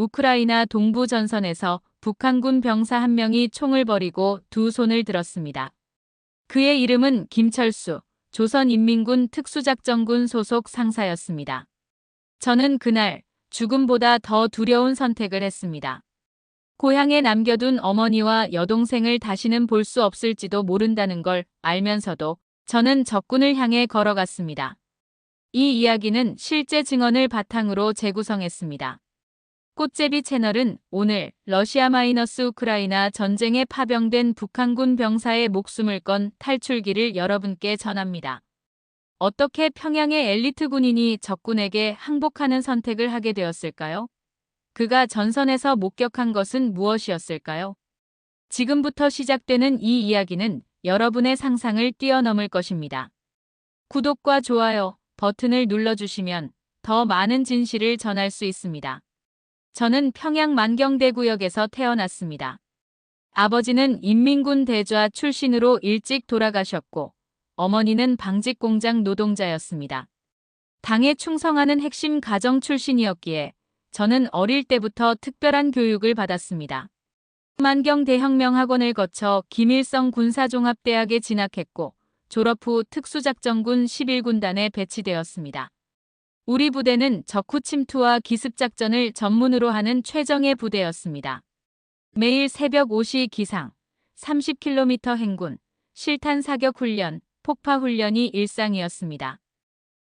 우크라이나 동부 전선에서 북한군 병사 한 명이 총을 버리고 두 손을 들었습니다. 그의 이름은 김철수, 조선인민군 특수작전군 소속 상사였습니다. 저는 그날 죽음보다 더 두려운 선택을 했습니다. 고향에 남겨둔 어머니와 여동생을 다시는 볼 수 없을지도 모른다는 걸 알면서도 저는 적군을 향해 걸어갔습니다. 이 이야기는 실제 증언을 바탕으로 재구성했습니다. 꽃제비 채널은 오늘 러시아-우크라이나 전쟁에 파병된 북한군 병사의 목숨을 건 탈출기를 여러분께 전합니다. 어떻게 평양의 엘리트 군인이 적군에게 항복하는 선택을 하게 되었을까요? 그가 전선에서 목격한 것은 무엇이었을까요? 지금부터 시작되는 이 이야기는 여러분의 상상을 뛰어넘을 것입니다. 구독과 좋아요 버튼을 눌러주시면 더 많은 진실을 전할 수 있습니다. 저는 평양 만경대구역에서 태어났습니다. 아버지는 인민군 대좌 출신으로 일찍 돌아가셨고 어머니는 방직공장 노동자였습니다. 당에 충성하는 핵심 가정 출신이었기에 저는 어릴 때부터 특별한 교육을 받았습니다. 만경대혁명학원을 거쳐 김일성 군사종합대학에 진학했고 졸업 후 특수작전군 11군단에 배치되었습니다. 우리 부대는 적후 침투와 기습작전을 전문으로 하는 최정예 부대였습니다. 매일 새벽 5시 기상, 30km 행군, 실탄 사격 훈련, 폭파 훈련이 일상이었습니다.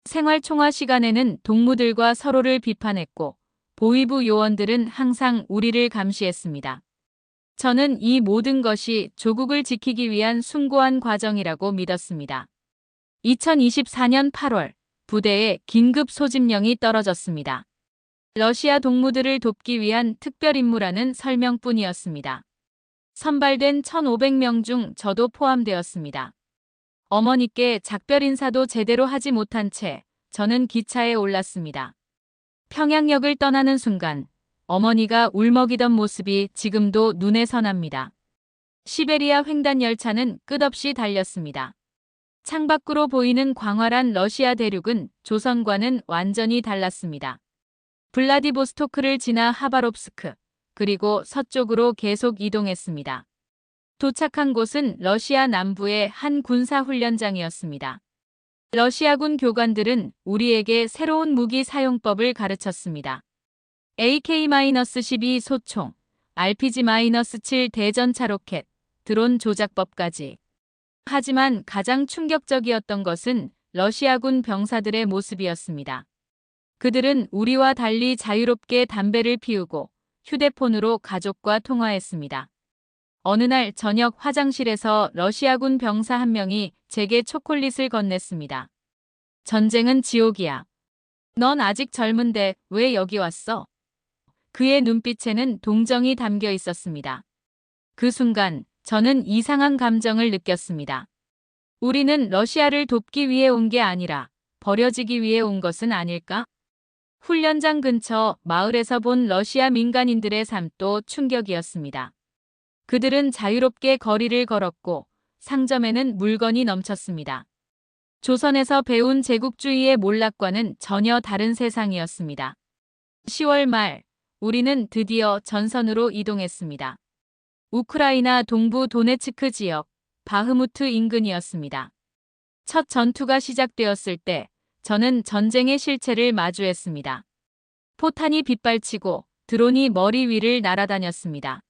생활 총화 시간에는 동무들과 서로를 비판했고 보위부 요원들은 항상 우리를 감시했습니다. 저는 이 모든 것이 조국을 지키기 위한 숭고한 과정이라고 믿었습니다. 2024년 8월 부대에 긴급 소집령이 떨어졌습니다. 러시아 동무들을 돕기 위한 특별임무라는 설명뿐이었습니다. 선발된 1,500명 중 저도 포함되었습니다. 어머니께 작별 인사도 제대로 하지 못한 채 저는 기차에 올랐습니다. 평양역을 떠나는 순간 어머니가 울먹이던 모습이 지금도 눈에 선합니다. 시베리아 횡단 열차는 끝없이 달렸습니다. 창밖으로 보이는 광활한 러시아 대륙은 조선과는 완전히 달랐습니다. 블라디보스토크를 지나 하바롭스크, 그리고 서쪽으로 계속 이동했습니다. 도착한 곳은 러시아 남부의 한 군사훈련장이었습니다. 러시아군 교관들은 우리에게 새로운 무기 사용법을 가르쳤습니다. AK-12 소총, RPG-7 대전차 로켓, 드론 조작법까지. 하지만 가장 충격적이었던 것은 러시아군 병사들의 모습이었습니다. 그들은 우리와 달리 자유롭게 담배를 피우고 휴대폰으로 가족과 통화했습니다. 어느 날 저녁 화장실에서 러시아군 병사 한 명이 제게 초콜릿을 건넸습니다. 전쟁은 지옥이야. 넌 아직 젊은데 왜 여기 왔어? 그의 눈빛에는 동정이 담겨 있었습니다. 그 순간 저는 이상한 감정을 느꼈습니다. 우리는 러시아를 돕기 위해 온 게 아니라 버려지기 위해 온 것은 아닐까? 훈련장 근처 마을에서 본 러시아 민간인들의 삶도 충격이었습니다. 그들은 자유롭게 거리를 걸었고 상점에는 물건이 넘쳤습니다. 조선에서 배운 제국주의의 몰락과는 전혀 다른 세상이었습니다. 10월 말 우리는 드디어 전선으로 이동했습니다. 우크라이나 동부 도네츠크 지역 바흐무트 인근이었습니다. 첫 전투가 시작되었을 때 저는 전쟁의 실체를 마주했습니다. 포탄이 빗발치고 드론이 머리 위를 날아다녔습니다.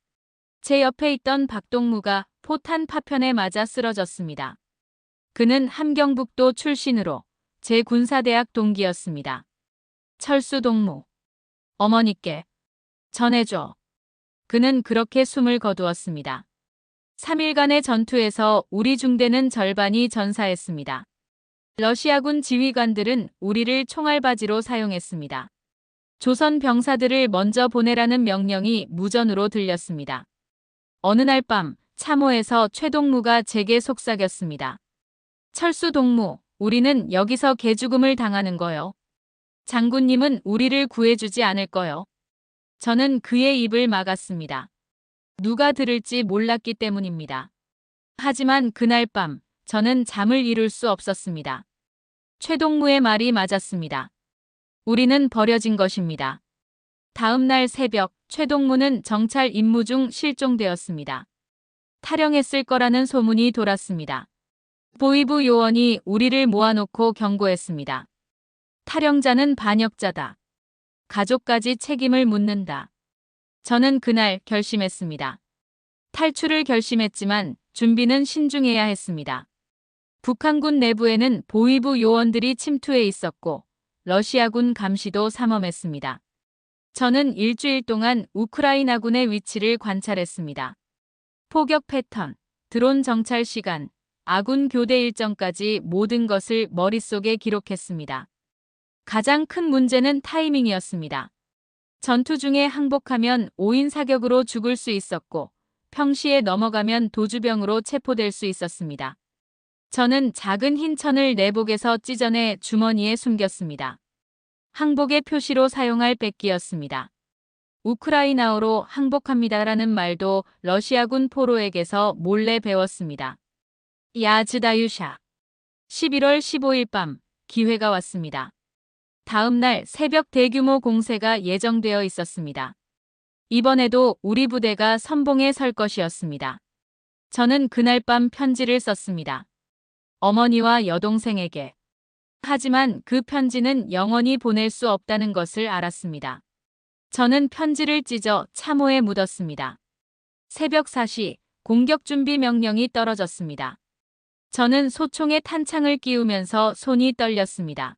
제 옆에 있던 박동무가 포탄 파편에 맞아 쓰러졌습니다. 그는 함경북도 출신으로 제 군사대학 동기였습니다. 철수 동무. 어머니께 전해줘. 그는 그렇게 숨을 거두었습니다. 3일간의 전투에서 우리 중대는 절반이 전사했습니다. 러시아군 지휘관들은 우리를 총알바지로 사용했습니다. 조선 병사들을 먼저 보내라는 명령이 무전으로 들렸습니다. 어느 날 밤 참호에서 최동무가 제게 속삭였습니다. 철수 동무, 우리는 여기서 개죽음을 당하는 거요. 장군님은 우리를 구해주지 않을 거요. 저는 그의 입을 막았습니다. 누가 들을지 몰랐기 때문입니다. 하지만 그날 밤 저는 잠을 이룰 수 없었습니다. 최동무의 말이 맞았습니다. 우리는 버려진 것입니다. 다음 날 새벽 최동무는 정찰 임무 중 실종되었습니다. 탈영했을 거라는 소문이 돌았습니다. 보위부 요원이 우리를 모아놓고 경고했습니다. 탈영자는 반역자다. 가족까지 책임을 묻는다. 저는 그날 결심했습니다. 탈출을 결심했지만 준비는 신중해야 했습니다. 북한군 내부에는 보위부 요원들이 침투해 있었고 러시아군 감시도 삼엄했습니다. 저는 일주일 동안 우크라이나군의 위치를 관찰했습니다. 포격 패턴, 드론 정찰 시간, 아군 교대 일정까지 모든 것을 머릿속에 기록했습니다. 가장 큰 문제는 타이밍이었습니다. 전투 중에 항복하면 5인 사격으로 죽을 수 있었고 평시에 넘어가면 도주병으로 체포될 수 있었습니다. 저는 작은 흰 천을 내복에서 찢어내 주머니에 숨겼습니다. 항복의 표시로 사용할 백기였습니다. 우크라이나어로 항복합니다라는 말도 러시아군 포로에게서 몰래 배웠습니다. 야즈다유샤. 11월 15일 밤 기회가 왔습니다. 다음 날 새벽 대규모 공세가 예정되어 있었습니다. 이번에도 우리 부대가 선봉에 설 것이었습니다. 저는 그날 밤 편지를 썼습니다. 어머니와 여동생에게. 하지만 그 편지는 영원히 보낼 수 없다는 것을 알았습니다. 저는 편지를 찢어 참호에 묻었습니다. 새벽 4시 공격 준비 명령이 떨어졌습니다. 저는 소총에 탄창을 끼우면서 손이 떨렸습니다.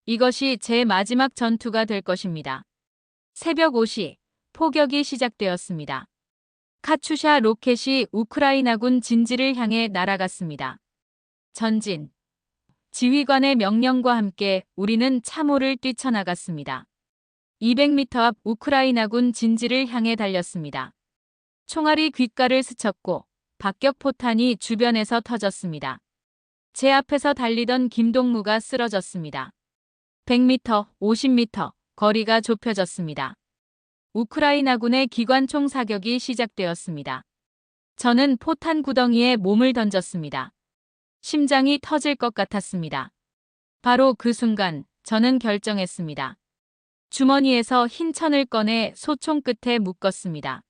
이것이 제 마지막 전투가 될 것입니다. 새벽 5시 포격이 시작되었습니다. 카츄샤 로켓이 우크라이나군 진지를 향해 날아갔습니다. 전진. 지휘관의 명령과 함께 우리는 참호를 뛰쳐나갔습니다. 200m 앞 우크라이나군 진지를 향해 달렸습니다. 총알이 귓가를 스쳤고 박격포탄이 주변에서 터졌습니다. 제 앞에서 달리던 김동무가 쓰러졌습니다. 100m, 50m 거리가 좁혀졌습니다. 우크라이나군의 기관총 사격이 시작되었습니다. 저는 포탄 구덩이에 몸을 던졌습니다. 심장이 터질 것 같았습니다. 바로 그 순간 저는 결정했습니다. 주머니에서 흰 천을 꺼내 소총 끝에 묶었습니다.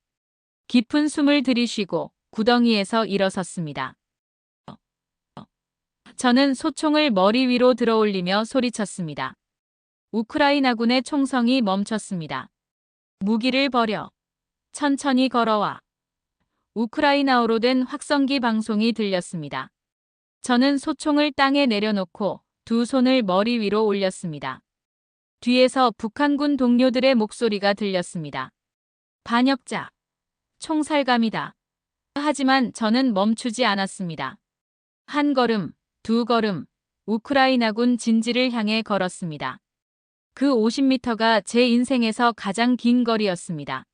깊은 숨을 들이쉬고 구덩이에서 일어섰습니다. 저는 소총을 머리 위로 들어올리며 소리쳤습니다. 우크라이나군의 총성이 멈췄습니다. 무기를 버려. 천천히 걸어와. 우크라이나어로 된 확성기 방송이 들렸습니다. 저는 소총을 땅에 내려놓고 두 손을 머리 위로 올렸습니다. 뒤에서 북한군 동료들의 목소리가 들렸습니다. 반역자. 총살감이다. 하지만 저는 멈추지 않았습니다. 한 걸음, 두 걸음, 우크라이나군 진지를 향해 걸었습니다. 그 50m가 제 인생에서 가장 긴 거리였습니다.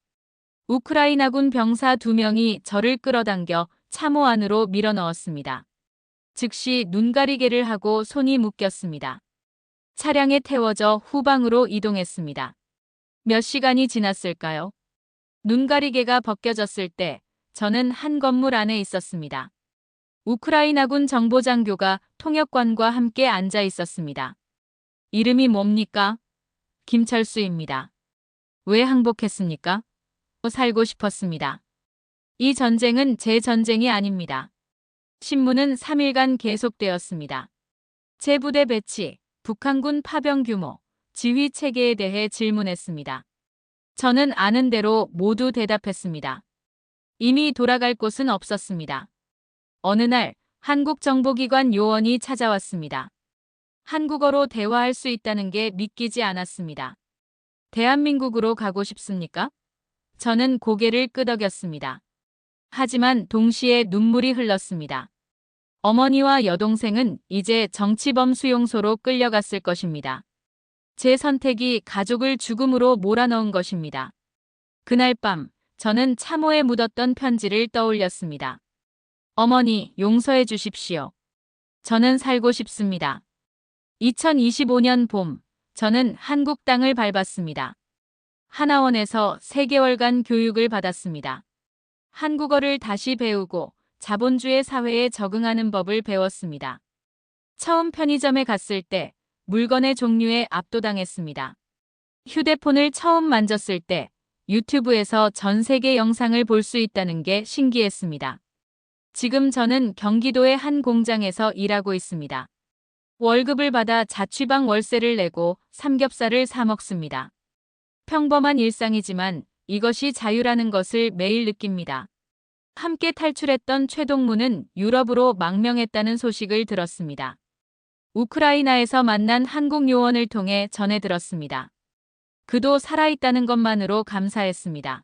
우크라이나군 병사 2명이 저를 끌어당겨 참호 안으로 밀어넣었습니다. 즉시 눈가리개를 하고 손이 묶였습니다. 차량에 태워져 후방으로 이동했습니다. 몇 시간이 지났을까요? 눈가리개가 벗겨졌을 때 저는 한 건물 안에 있었습니다. 우크라이나군 정보장교가 통역관과 함께 앉아 있었습니다. 이름이 뭡니까? 김철수입니다. 왜 항복했습니까? 살고 싶었습니다. 이 전쟁은 제 전쟁이 아닙니다. 신문은 3일간 계속되었습니다. 제 부대 배치, 북한군 파병 규모, 지휘 체계에 대해 질문했습니다. 저는 아는 대로 모두 대답했습니다. 이미 돌아갈 곳은 없었습니다. 어느 날 한국 정보기관 요원이 찾아왔습니다. 한국어로 대화할 수 있다는 게 믿기지 않았습니다. 대한민국으로 가고 싶습니까? 저는 고개를 끄덕였습니다. 하지만 동시에 눈물이 흘렀습니다. 어머니와 여동생은 이제 정치범 수용소로 끌려갔을 것입니다. 제 선택이 가족을 죽음으로 몰아넣은 것입니다. 그날 밤 저는 참호에 묻었던 편지를 떠올렸습니다. 어머니, 용서해 주십시오. 저는 살고 싶습니다. 2025년 봄, 저는 한국 땅을 밟았습니다. 하나원에서 3개월간 교육을 받았습니다. 한국어를 다시 배우고 자본주의 사회에 적응하는 법을 배웠습니다. 처음 편의점에 갔을 때 물건의 종류에 압도당했습니다. 휴대폰을 처음 만졌을 때 유튜브에서 전 세계 영상을 볼 수 있다는 게 신기했습니다. 지금 저는 경기도의 한 공장에서 일하고 있습니다. 월급을 받아 자취방 월세를 내고 삼겹살을 사 먹습니다. 평범한 일상이지만 이것이 자유라는 것을 매일 느낍니다. 함께 탈출했던 최동무는 유럽으로 망명했다는 소식을 들었습니다. 우크라이나에서 만난 한국 요원을 통해 전해 들었습니다. 그도 살아있다는 것만으로 감사했습니다.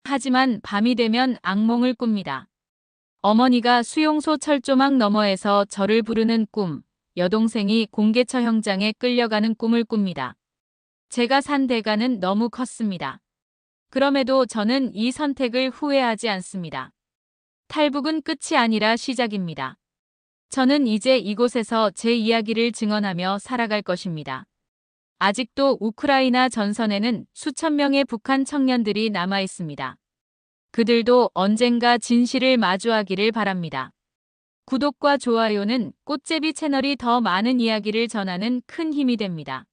하지만 밤이 되면 악몽을 꿉니다. 어머니가 수용소 철조망 너머에서 저를 부르는 꿈, 여동생이 공개처 현장에 끌려가는 꿈을 꿉니다. 제가 산 대가는 너무 컸습니다. 그럼에도 저는 이 선택을 후회하지 않습니다. 탈북은 끝이 아니라 시작입니다. 저는 이제 이곳에서 제 이야기를 증언하며 살아갈 것입니다. 아직도 우크라이나 전선에는 수천 명의 북한 청년들이 남아 있습니다. 그들도 언젠가 진실을 마주하기를 바랍니다. 구독과 좋아요는 꽃제비 채널이 더 많은 이야기를 전하는 큰 힘이 됩니다.